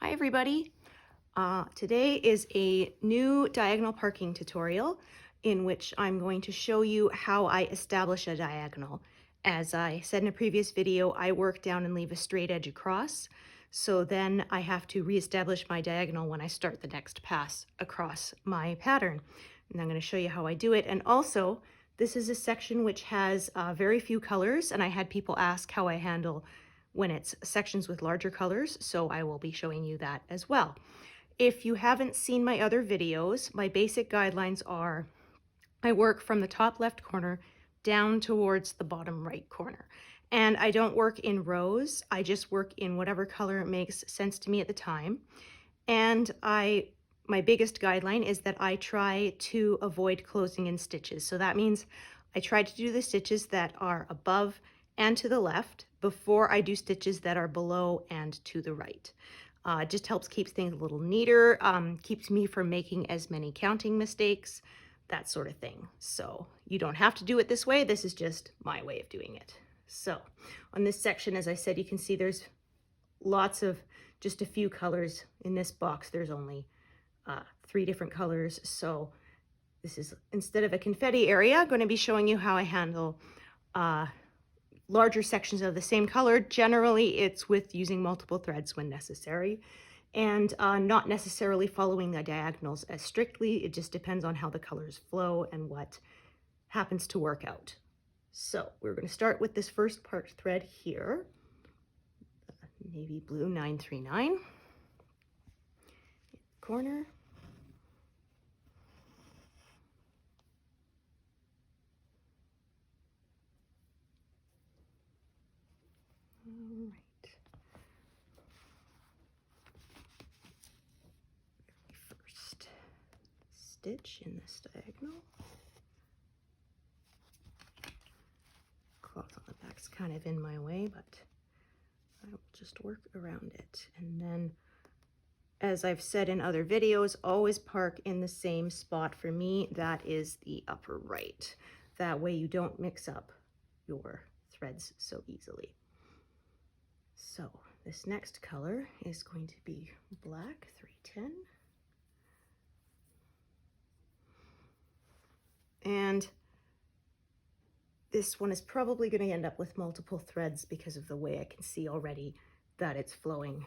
Hi everybody. Today is a new diagonal parking tutorial in which I'm going to show you how I establish a diagonal. As I said in a previous video, I work down and leave a straight edge across. So then I have to reestablish my diagonal when I start the next pass across my pattern. And I'm going to show you how I do it. And also, this is a section which has very few colors, and I had people ask how I handle when it's sections with larger colors, so I will be showing you that as well. If you haven't seen my other videos, my basic guidelines are I work from the top left corner down towards the bottom right corner. And I don't work in rows, I just work in whatever color makes sense to me at the time. And my biggest guideline is that I try to avoid closing in stitches. So that means I try to do the stitches that are above and to the left before I do stitches that are below and to the right. It just helps keep things a little neater, keeps me from making as many counting mistakes, that sort of thing. So you don't have to do it this way. This is just my way of doing it. So on this section, as I said, you can see there's lots of just a few colors. In this box, there's only 3 different colors. So this is, instead of a confetti area, I'm going to be showing you how I handle larger sections of the same color. Generally, it's with using multiple threads when necessary, and not necessarily following the diagonals as strictly. It just depends on how the colors flow and what happens to work out. So we're going to start with this first part thread here, navy blue 939, corner. All right. First stitch in this diagonal. Cloth on the back's kind of in my way, but I will just work around it. And then, as I've said in other videos, always park in the same spot. For me, that is the upper right. That way you don't mix up your threads so easily. So this next color is going to be black 310. And this one is probably going to end up with multiple threads because of the way I can see already that it's flowing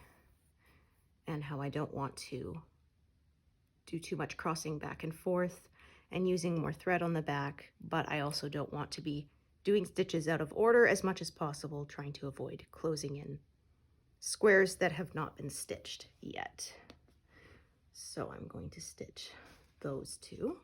and how I don't want to do too much crossing back and forth and using more thread on the back, but I also don't want to be doing stitches out of order as much as possible, trying to avoid closing in squares that have not been stitched yet. So I'm going to stitch those two.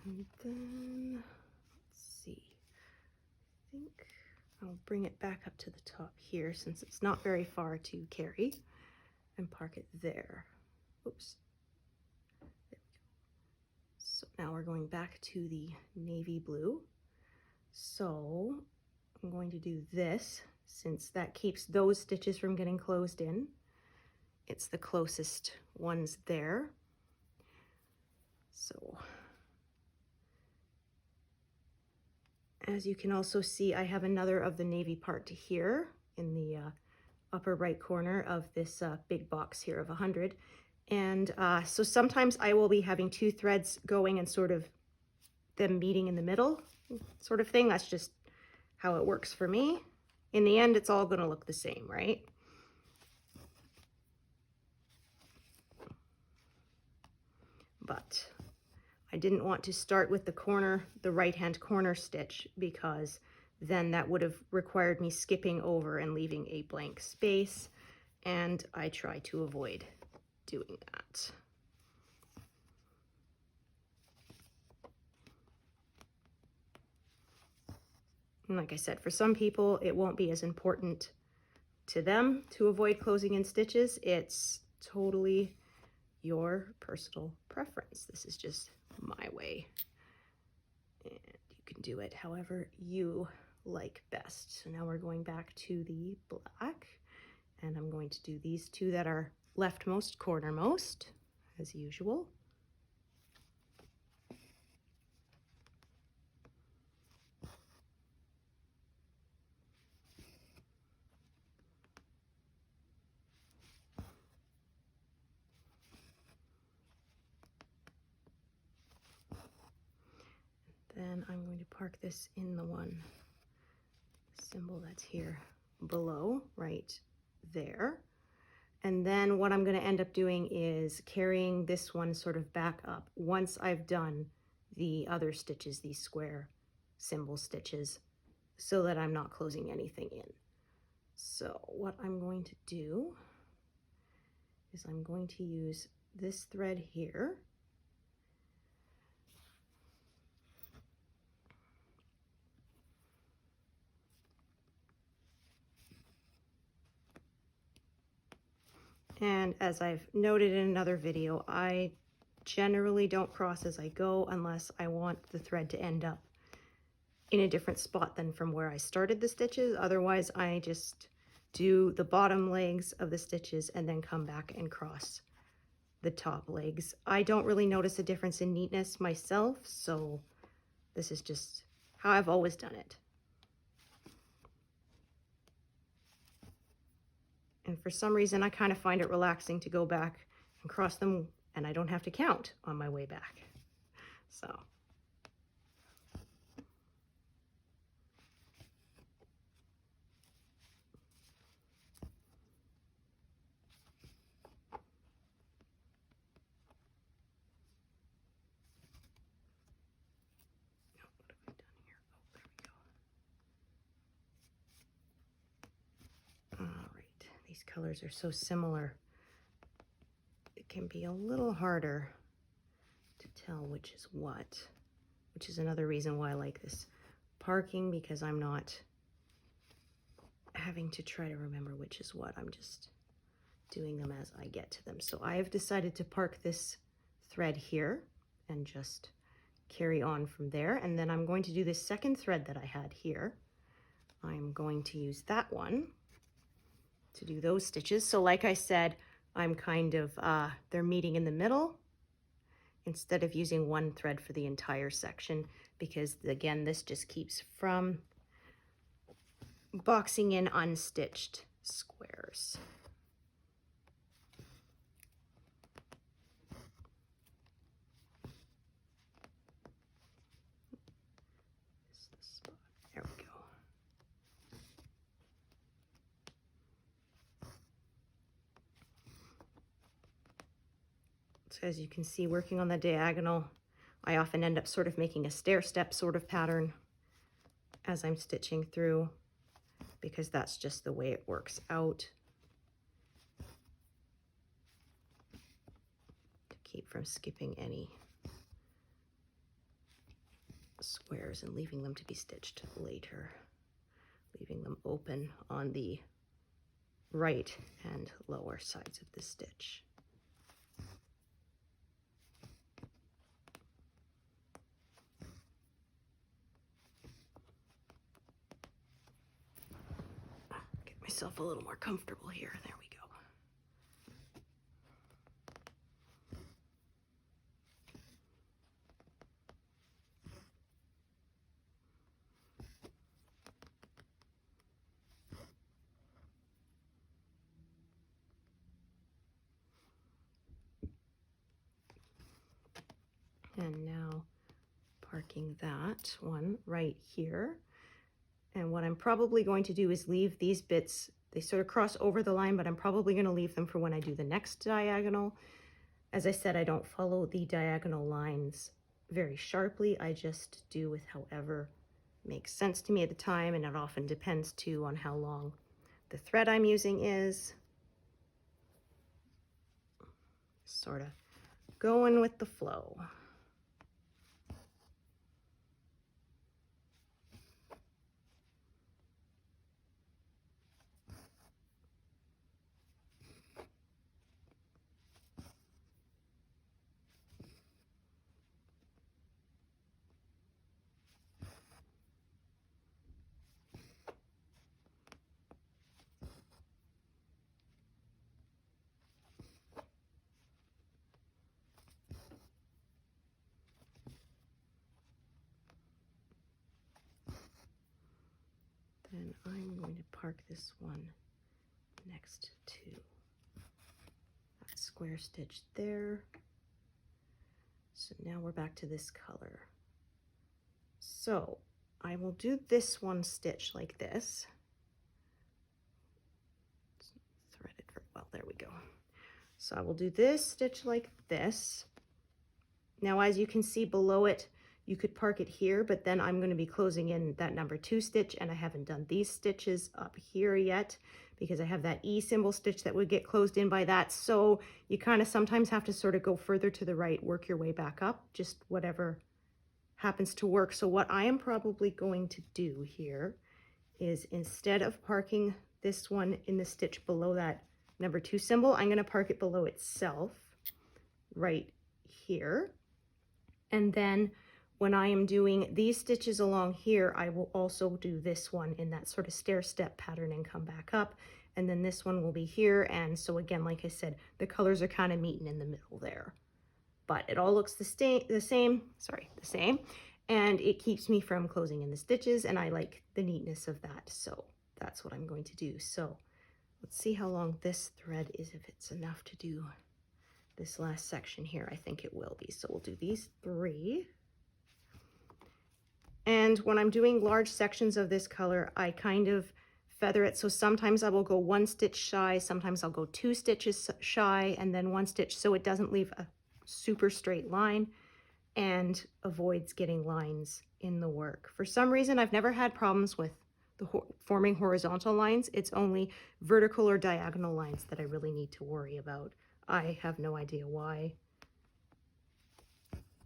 And then, let's see, I think I'll bring it back up to the top here since it's not very far to carry, and park it there. Oops. There we go. So now we're going back to the navy blue. So I'm going to do this since that keeps those stitches from getting closed in. It's the closest ones there. So as you can also see, I have another of the navy part to here in the upper right corner of this big box here of 100. And so sometimes I will be having 2 threads going and sort of them meeting in the middle sort of thing. That's just how it works for me. In the end, it's all going to look the same, right? But I didn't want to start with the corner, the right-hand corner stitch, because then that would have required me skipping over and leaving a blank space, and I try to avoid doing that. And like I said, for some people, it won't be as important to them to avoid closing in stitches. It's totally your personal preference. This is just my way. And you can do it however you like best. So now we're going back to the black, and I'm going to do these two that are leftmost, cornermost, as usual. Then I'm going to park this in the one symbol that's here below, right there. And then what I'm going to end up doing is carrying this one sort of back up once I've done the other stitches, these square symbol stitches, so that I'm not closing anything in. So what I'm going to do is I'm going to use this thread here. And as I've noted in another video, I generally don't cross as I go unless I want the thread to end up in a different spot than from where I started the stitches. Otherwise, I just do the bottom legs of the stitches and then come back and cross the top legs. I don't really notice a difference in neatness myself, so this is just how I've always done it. And for some reason, I kind of find it relaxing to go back and cross them, and I don't have to count on my way back. So. These colors are so similar, it can be a little harder to tell which is what, which is another reason why I like this parking, because I'm not having to try to remember which is what. I'm just doing them as I get to them. So I have decided to park this thread here and just carry on from there. And then I'm going to do this second thread that I had here. I'm going to use that one to do those stitches. So like I said, I'm kind of, they're meeting in the middle instead of using one thread for the entire section, because again, this just keeps from boxing in unstitched squares. There we go. So as you can see, working on the diagonal, I often end up sort of making a stair-step sort of pattern as I'm stitching through, because that's just the way it works out to keep from skipping any squares and leaving them to be stitched later, leaving them open on the right and lower sides of the stitch. Get myself a little more comfortable here. There we go. And now parking that one right here. And what I'm probably going to do is leave these bits, they sort of cross over the line, but I'm probably going to leave them for when I do the next diagonal. As I said, I don't follow the diagonal lines very sharply. I just do with however makes sense to me at the time, and it often depends too on how long the thread I'm using is. Sort of going with the flow. Then I'm going to park this one next to that square stitch there. So now we're back to this color. So I will do this one stitch like this. It's threaded very well, there we go. So I will do this stitch like this. Now, as you can see below it, you could park it here, but then I'm going to be closing in that number 2 stitch, and I haven't done these stitches up here yet because I have that E symbol stitch that would get closed in by that. So you kind of sometimes have to sort of go further to the right, work your way back up, just whatever happens to work. So what I am probably going to do here is, instead of parking this one in the stitch below that number 2 symbol, I'm going to park it below itself right here. And then when I am doing these stitches along here, I will also do this one in that sort of stair step pattern and come back up. And then this one will be here. And so again, like I said, the colors are kind of meeting in the middle there. But it all looks the same, and it keeps me from closing in the stitches, and I like the neatness of that. So that's what I'm going to do. So let's see how long this thread is, if it's enough to do this last section here. I think it will be. So we'll do these 3. And when I'm doing large sections of this color, I kind of feather it. So sometimes I will go 1 stitch shy, sometimes I'll go 2 stitches shy, and then 1 stitch, so it doesn't leave a super straight line and avoids getting lines in the work. For some reason, I've never had problems with forming horizontal lines. It's only vertical or diagonal lines that I really need to worry about. I have no idea why.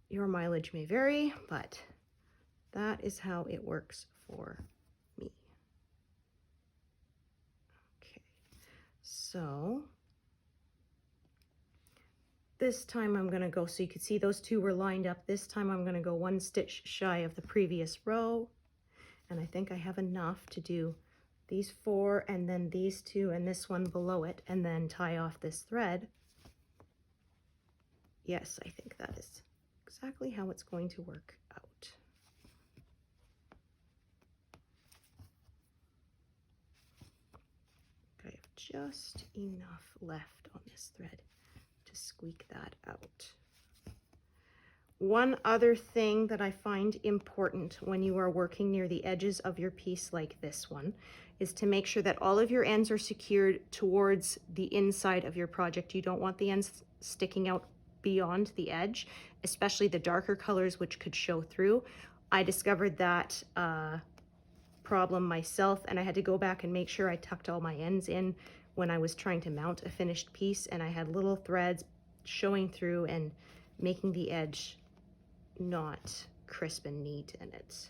Your mileage may vary, but that is how it works for me. Okay, so this time I'm going to go, so you can see those 2 were lined up. This time I'm going to go 1 stitch shy of the previous row, and I think I have enough to do these 4 and then these 2 and this one below it, and then tie off this thread. Yes, I think that is exactly how it's going to work out. I have just enough left on this thread to squeak that out. One other thing that I find important when you are working near the edges of your piece like this one is to make sure that all of your ends are secured towards the inside of your project. You don't want the ends sticking out beyond the edge, especially the darker colors, which could show through. I discovered that problem myself, and I had to go back and make sure I tucked all my ends in when I was trying to mount a finished piece, and I had little threads showing through and making the edge not crisp and neat in it.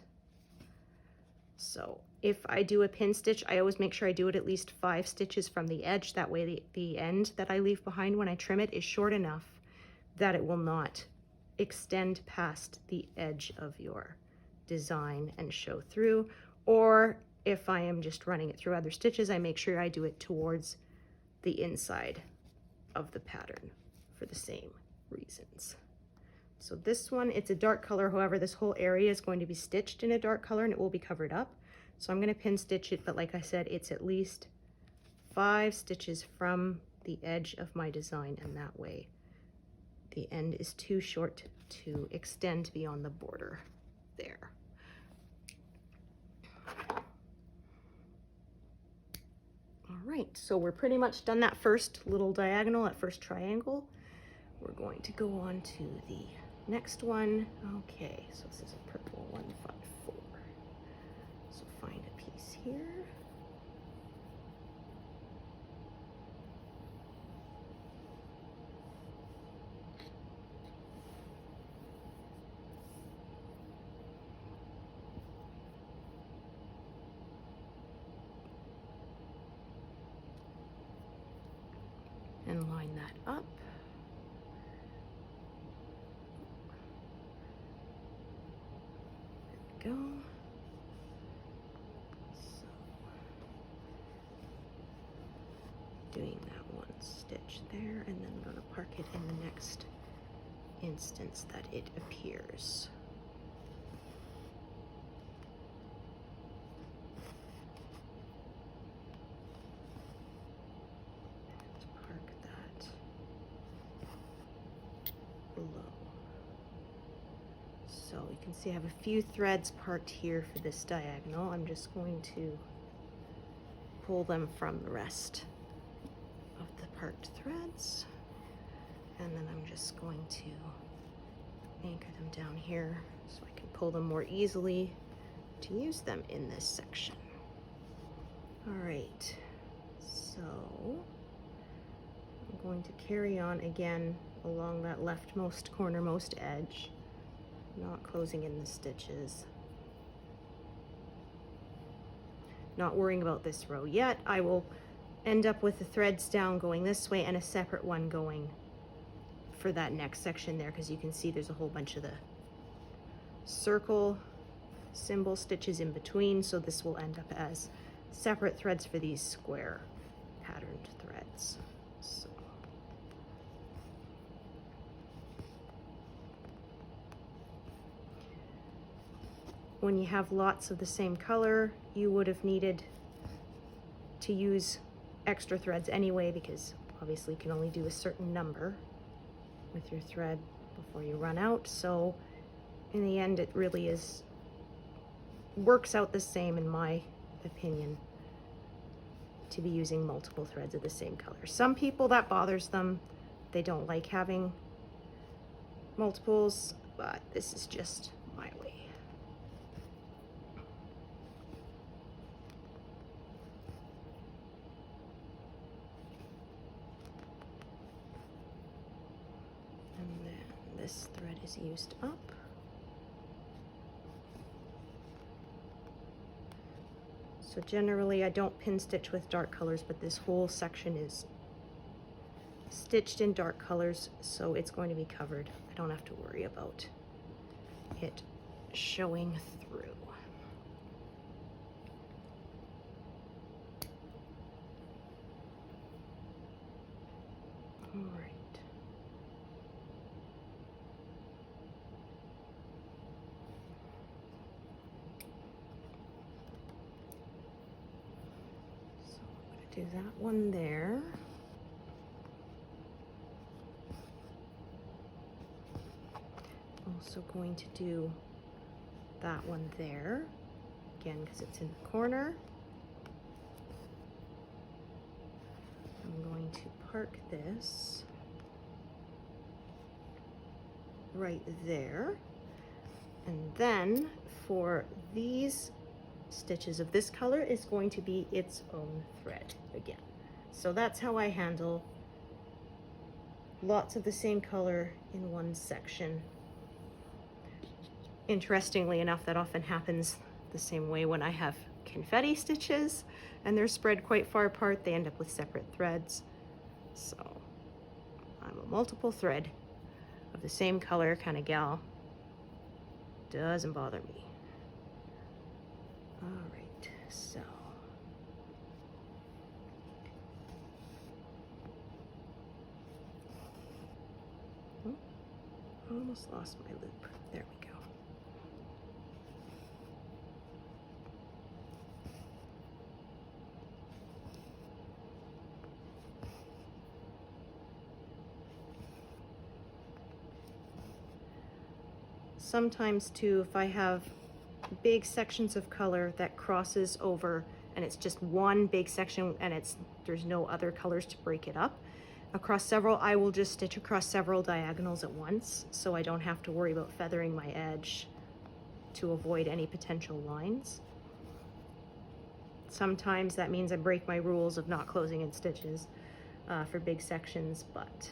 So if I do a pin stitch, I always make sure I do it at least 5 stitches from the edge. That way the end that I leave behind when I trim it is short enough that it will not extend past the edge of your design and show through. Or if I am just running it through other stitches, I make sure I do it towards the inside of the pattern for the same reasons. So this one, it's a dark color. However, this whole area is going to be stitched in a dark color and it will be covered up. So I'm going to pin stitch it, but like I said, it's at least 5 stitches from the edge of my design, and that way the end is too short to extend beyond the border there. All right, so we're pretty much done that first little diagonal, that first triangle. We're going to go on to the next one. Okay, so this is a purple 154. So find a piece here. And line that up. There we go. So, doing that 1 stitch there, and then I'm going to park it in the next instance that it appears. So you can see I have a few threads parked here for this diagonal. I'm just going to pull them from the rest of the parked threads. And then I'm just going to anchor them down here so I can pull them more easily to use them in this section. All right, so I'm going to carry on again along that leftmost cornermost edge, not closing in the stitches. Not worrying about this row yet. I will end up with the threads down going this way and a separate one going for that next section there, because you can see there's a whole bunch of the circle symbol stitches in between, so this will end up as separate threads for these square patterned threads. So when you have lots of the same color, you would have needed to use extra threads anyway, because obviously you can only do a certain number with your thread before you run out. So in the end, it really works out the same, in my opinion, to be using multiple threads of the same color. Some people, that bothers them. They don't like having multiples, but this is just my way. And then this thread is used up. So generally I don't pin stitch with dark colors, but this whole section is stitched in dark colors, so it's going to be covered. I don't have to worry about it showing through. All right. Do that one there. Also going to do that one there, again, because it's in the corner. I'm going to park this right there. And then for these stitches of this color is going to be its own thread again. So that's how I handle lots of the same color in one section. Interestingly enough, that often happens the same way when I have confetti stitches and they're spread quite far apart. They end up with separate threads. So I'm a multiple thread of the same color kind of gal. Doesn't bother me. All right, so I almost lost my loop. There we go. Sometimes too, if I have big sections of color that crosses over and it's just one big section and there's no other colors to break it up across several, I will just stitch across several diagonals at once, so I don't have to worry about feathering my edge to avoid any potential lines. Sometimes that means I break my rules of not closing in stitches for big sections, but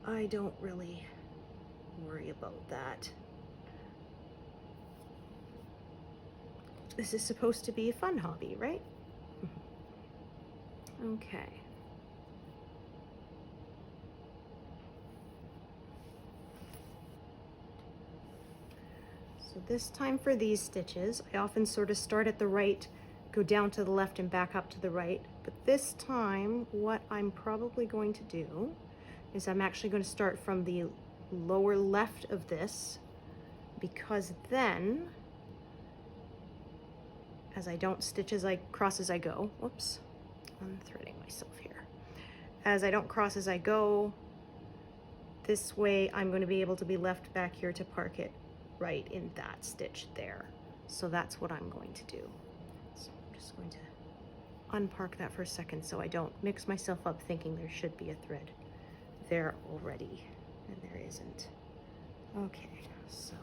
I don't really worry about that. This is supposed to be a fun hobby, right? Okay. So this time for these stitches, I often sort of start at the right, go down to the left and back up to the right. But this time, what I'm probably going to do is I'm actually going to start from the lower left of this, because then, as I don't stitch as I cross as I go, whoops, I'm threading myself here. As I don't cross as I go, This way I'm going to be able to be left back here to park it right in that stitch there. So that's what I'm going to do. So I'm just going to unpark that for a second so I don't mix myself up thinking there should be a thread there already, and there isn't. Okay, so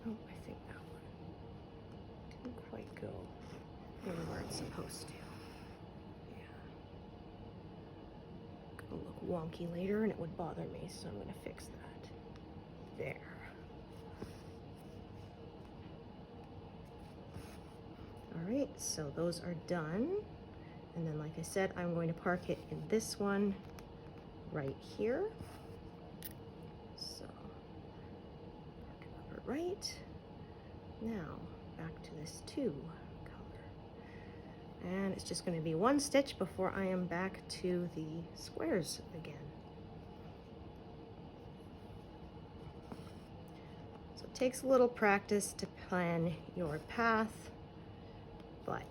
oh, I think that one didn't quite go in where it's supposed to. Yeah. It'll look wonky later and it would bother me, so I'm going to fix that. There. All right, so those are done. And then, like I said, I'm going to park it in this one right here. So, park it over right. Now, back to this 2 color. And it's just going to be 1 stitch before I am back to the squares again. So it takes a little practice to plan your path, but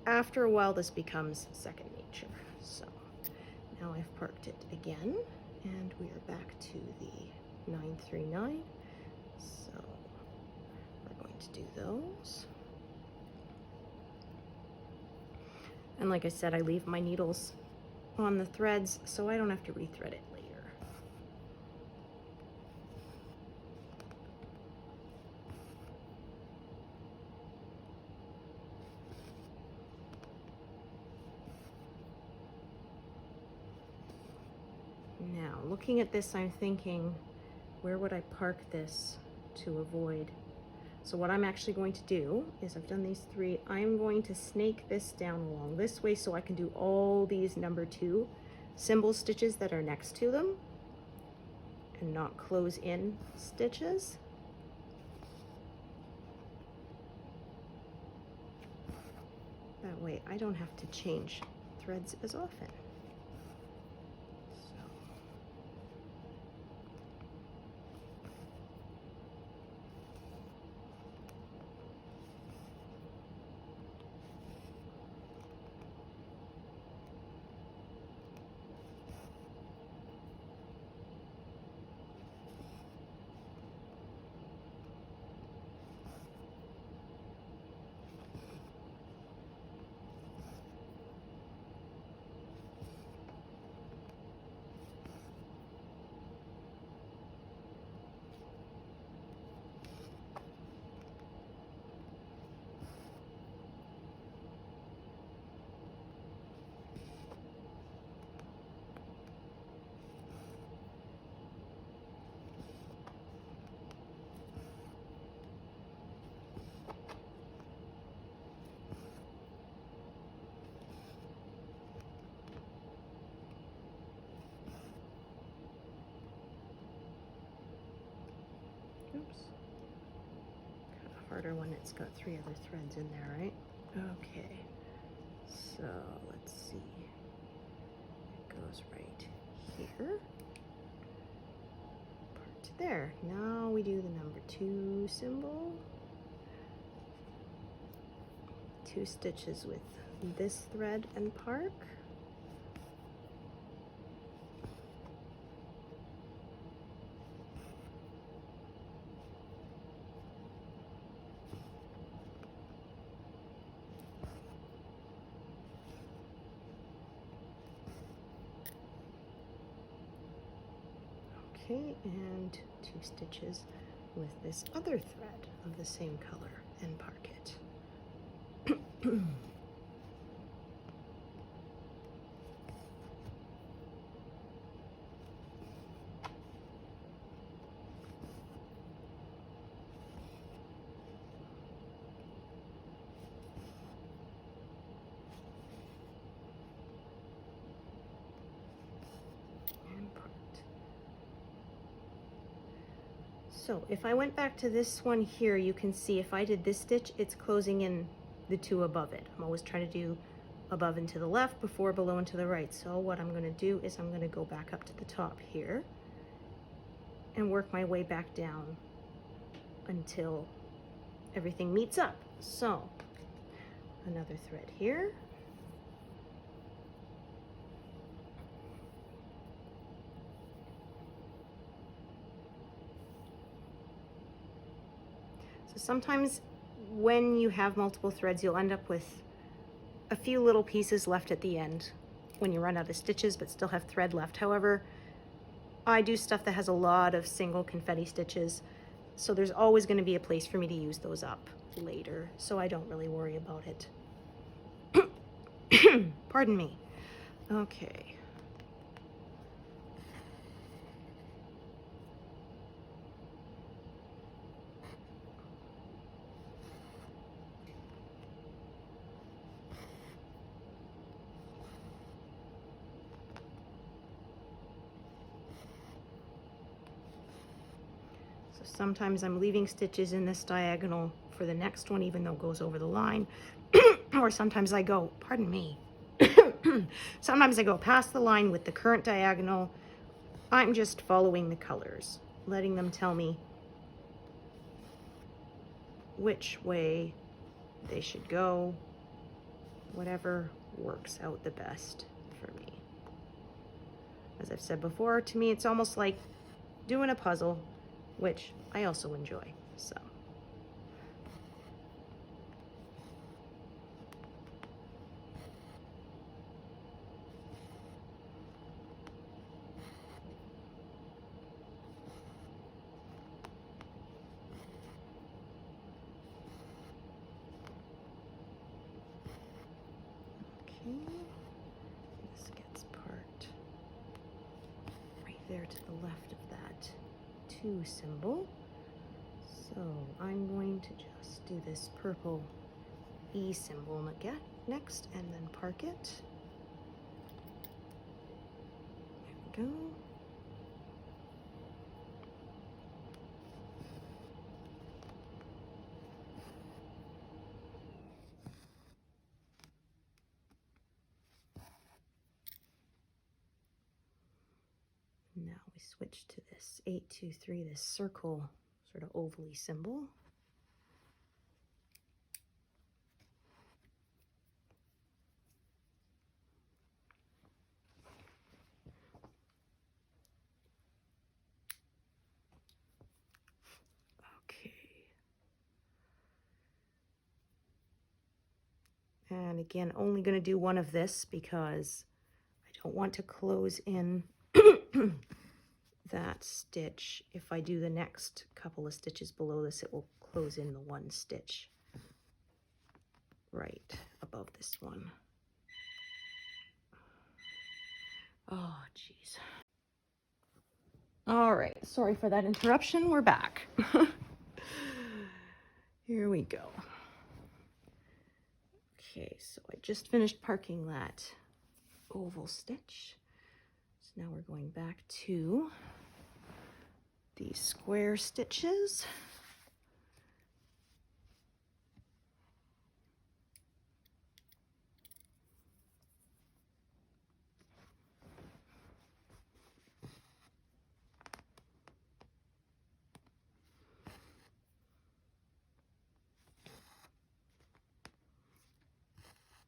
after a while this becomes second nature. So now I've parked it again, and we are back to the 939. So we're going to do those. And like I said, I leave my needles on the threads so I don't have to rethread it later. Now, looking at this, I'm thinking, where would I park this to avoid? So what I'm actually going to do is, I've done these 3, I'm going to snake this down along this way so I can do all these number 2 symbol stitches that are next to them and not close in stitches. That way I don't have to change threads as often. Oops. Kind of harder when it's got 3 other threads in there, right? Okay. So let's see. It goes right here. Part there. Now we do the number 2 symbol. 2 stitches with this thread and park. Okay, and 2 stitches with this other thread of the same color and park it. So if I went back to this one here, you can see if I did this stitch, it's closing in the 2 above it. I'm always trying to do above and to the left before below and to the right. So what I'm going to do is I'm going to go back up to the top here and work my way back down until everything meets up. So another thread here. So sometimes when you have multiple threads, you'll end up with a few little pieces left at the end when you run out of stitches but still have thread left. However, I do stuff that has a lot of single confetti stitches, so there's always going to be a place for me to use those up later, so I don't really worry about it. Pardon me. Okay. Sometimes I'm leaving stitches in this diagonal for the next one, even though it goes over the line. Or sometimes I go, pardon me, sometimes I go past the line with the current diagonal. I'm just following the colors, letting them tell me which way they should go, whatever works out the best for me. As I've said before, to me it's almost like doing a puzzle, which I also enjoy, so. Okay, this gets part right there to the left of that 2 symbol. So I'm going to just do this purple E symbol next and then park it. There we go. Now we switch to this 823, this circle sort of ovally symbol. Okay. And again, only going to do one of this because I don't want to close in that stitch. If I do the next couple of stitches below this, it will close in the 1 stitch right above this one. Oh, geez. All right, sorry for that interruption. We're back. Here we go. Okay, so I just finished parking that oval stitch. So now we're going back to these square stitches.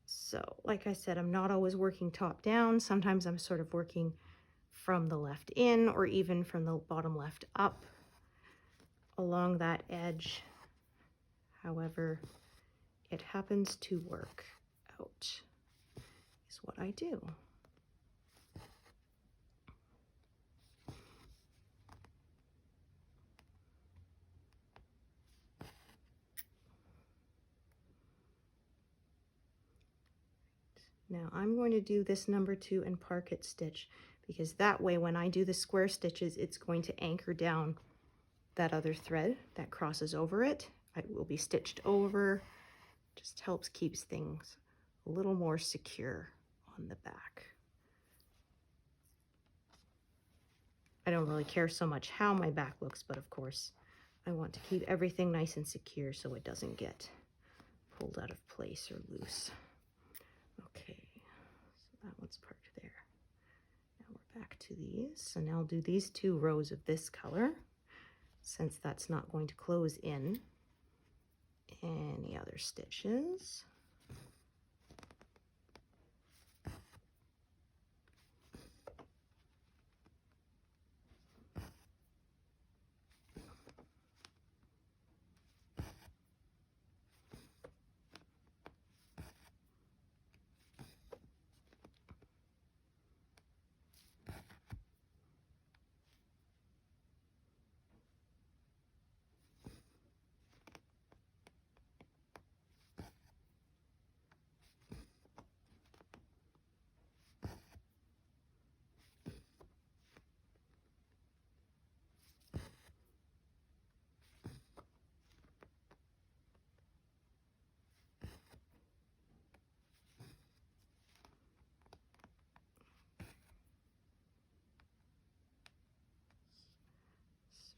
So, like I said, I'm not always working top down. Sometimes I'm sort of working from the left in or even from the bottom left up along that edge. However it happens to work out is what I do. Now I'm going to do this number 2 and park it stitch, because that way when I do the square stitches, it's going to anchor down that other thread that crosses over it. It will be stitched over. Just helps keeps things a little more secure on the back. I don't really care so much how my back looks, but of course I want to keep everything nice and secure so it doesn't get pulled out of place or loose. Okay, so that one's parked there. Now we're back to these. So now I'll do these 2 rows of this color, since that's not going to close in any other stitches.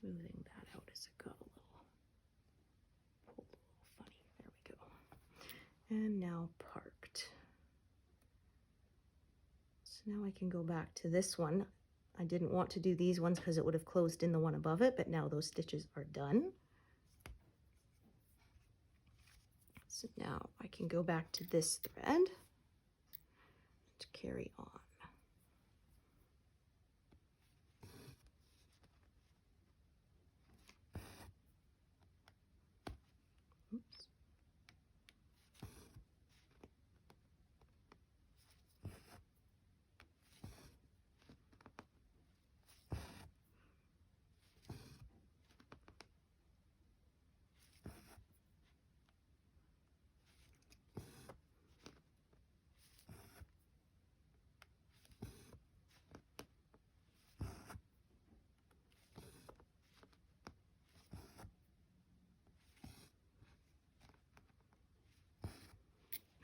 Smoothing that out as it got a little pulled a little funny. There we go. And now parked. So now I can go back to this one. I didn't want to do these ones because it would have closed in the one above it, but now those stitches are done. So now I can go back to this thread to carry on. Oops.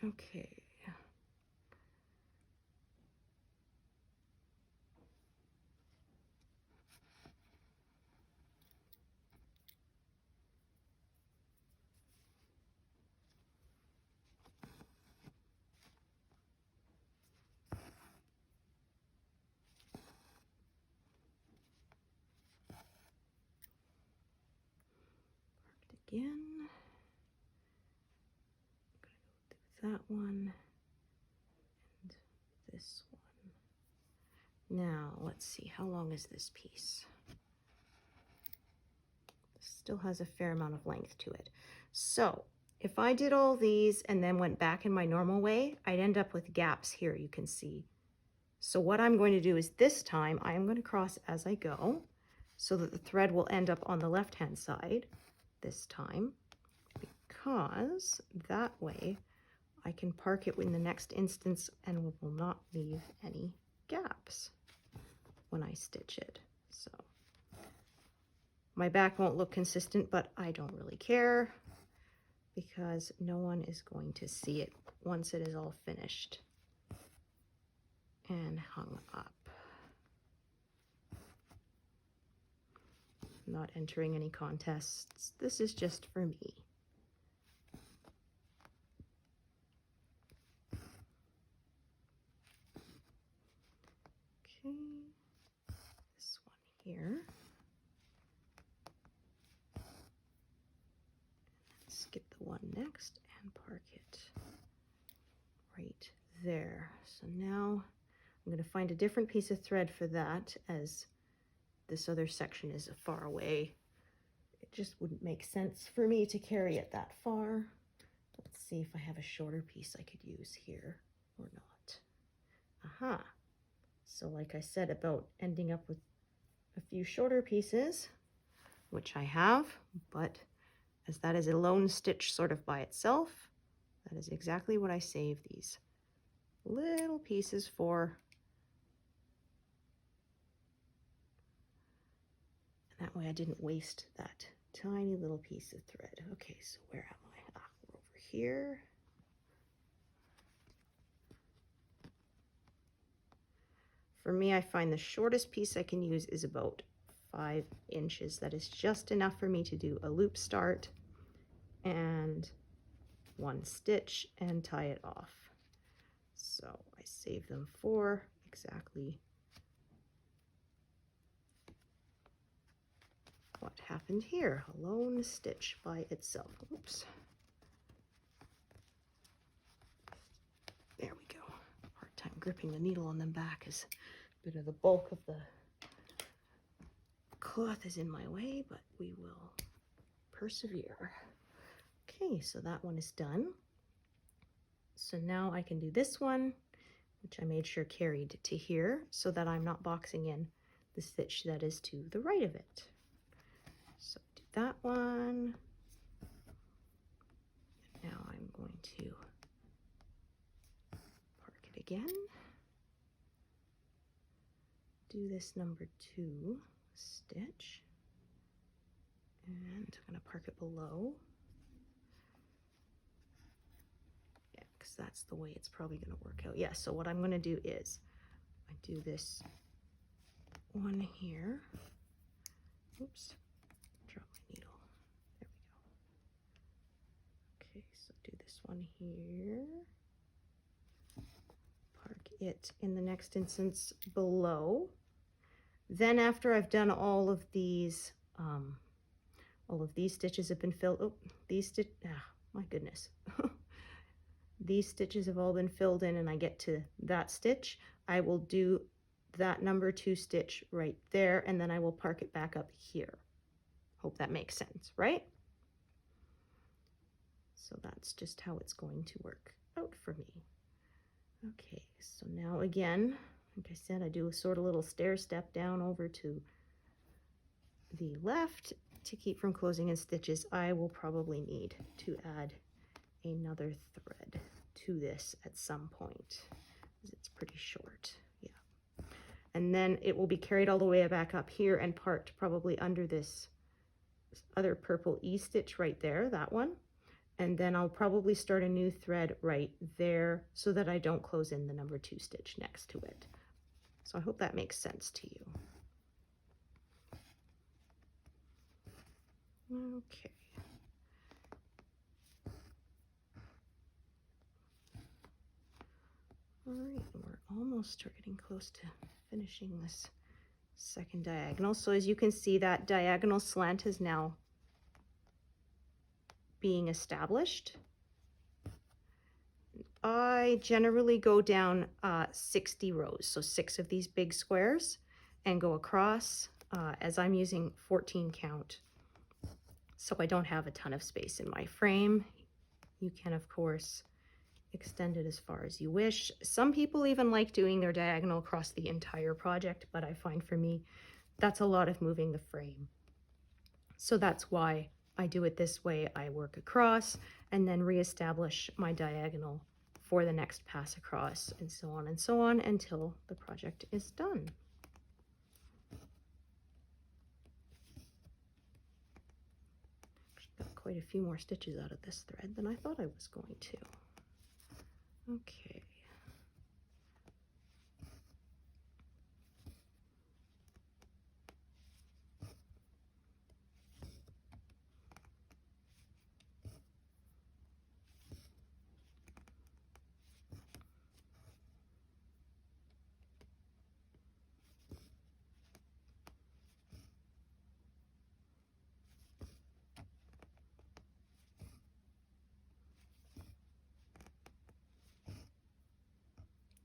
Okay. Again. I'm going to go through that one and this one. Now, let's see, how long is this piece? This still has a fair amount of length to it. So, if I did all these and then went back in my normal way, I'd end up with gaps here, you can see. So what I'm going to do is this time, I am going to cross as I go so that the thread will end up on the left-hand side this time, because that way I can park it in the next instance and will not leave any gaps when I stitch it. So my back won't look consistent, but I don't really care because no one is going to see it once it is all finished and hung up. I'm not entering any contests. This is just for me. Okay, this one here. Skip the one next and park it right there. So now I'm going to find a different piece of thread for that, as this other section is far away. It just wouldn't make sense for me to carry it that far. Let's see if I have a shorter piece I could use here or not. Aha. So like I said about ending up with a few shorter pieces, which I have, but as that is a lone stitch sort of by itself, that is exactly what I save these little pieces for, and that way I didn't waste that tiny little piece of thread. Okay, so where am I? Ah, we're over here. For me, I find the shortest piece I can use is about 5 inches. That is just enough for me to do a loop start and 1 stitch and tie it off. So I save them for exactly what happened here. A lone stitch by itself. Oops. There we go. Hard time gripping the needle on them back as a bit of the bulk of the cloth is in my way, but we will persevere. Okay, so that one is done. So now I can do this one, which I made sure carried to here so that I'm not boxing in the stitch that is to the right of it. So do that one. Now I'm going to park it again. Do this number 2 stitch, and I'm going to park it below. Yeah, because that's the way it's probably going to work out. Yeah, so what I'm going to do is I do this one here. Oops, drop my needle. There we go. Okay, so do this one here. Park it in the next instance below. Then after I've done all of these stitches have been filled. Oh, my goodness. These stitches have all been filled in and I get to that stitch. I will do that number 2 stitch right there, and then I will park it back up here. Hope that makes sense, right? So that's just how it's going to work out for me. Okay, so now again, like I said, I do a sort of little stair step down over to the left. To keep from closing in stitches, I will probably need to add another thread to this at some point, because it's pretty short. Yeah, and then it will be carried all the way back up here and parked probably under this other purple E stitch right there, that one. And then I'll probably start a new thread right there so that I don't close in the number 2 stitch next to it. So I hope that makes sense to you. Okay. All right, we're almost getting close to finishing this second diagonal. So as you can see, that diagonal slant is now being established. I generally go down 60 rows, so 6 of these big squares, and go across as I'm using 14 count. So I don't have a ton of space in my frame. You can, of course, extend it as far as you wish. Some people even like doing their diagonal across the entire project, but I find for me, that's a lot of moving the frame. So that's why I do it this way. I work across and then reestablish my diagonal for the next pass across, and so on until the project is done. Got quite a few more stitches out of this thread than I thought I was going to. Okay.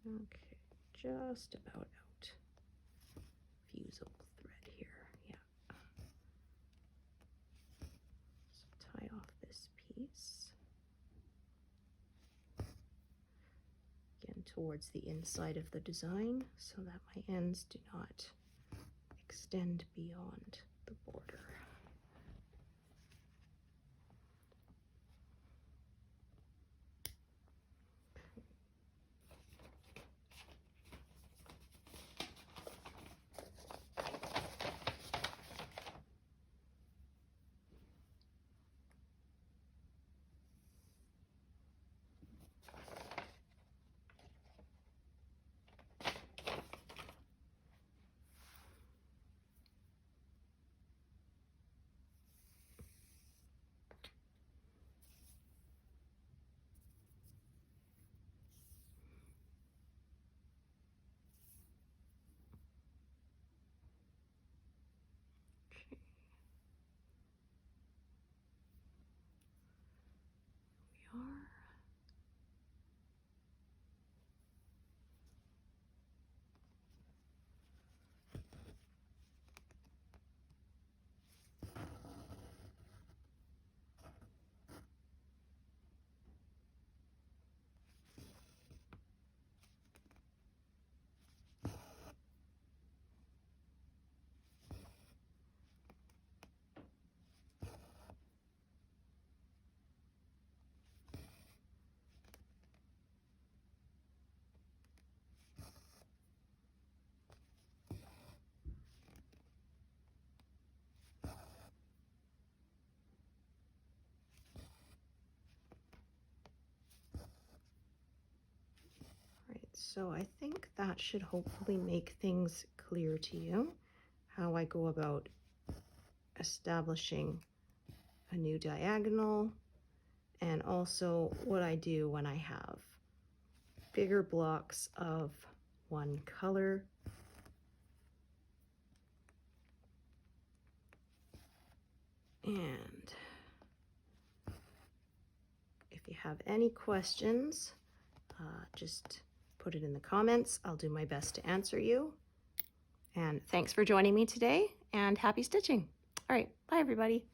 Okay, just about out. Fusel thread here, yeah. So tie off this piece. Again, towards the inside of the design so that my ends do not extend beyond the border. So I think that should hopefully make things clear to you, how I go about establishing a new diagonal, and also what I do when I have bigger blocks of one color. And if you have any questions, just put it in the comments. I'll do my best to answer you. And thanks for joining me today, and happy stitching. All right, bye everybody.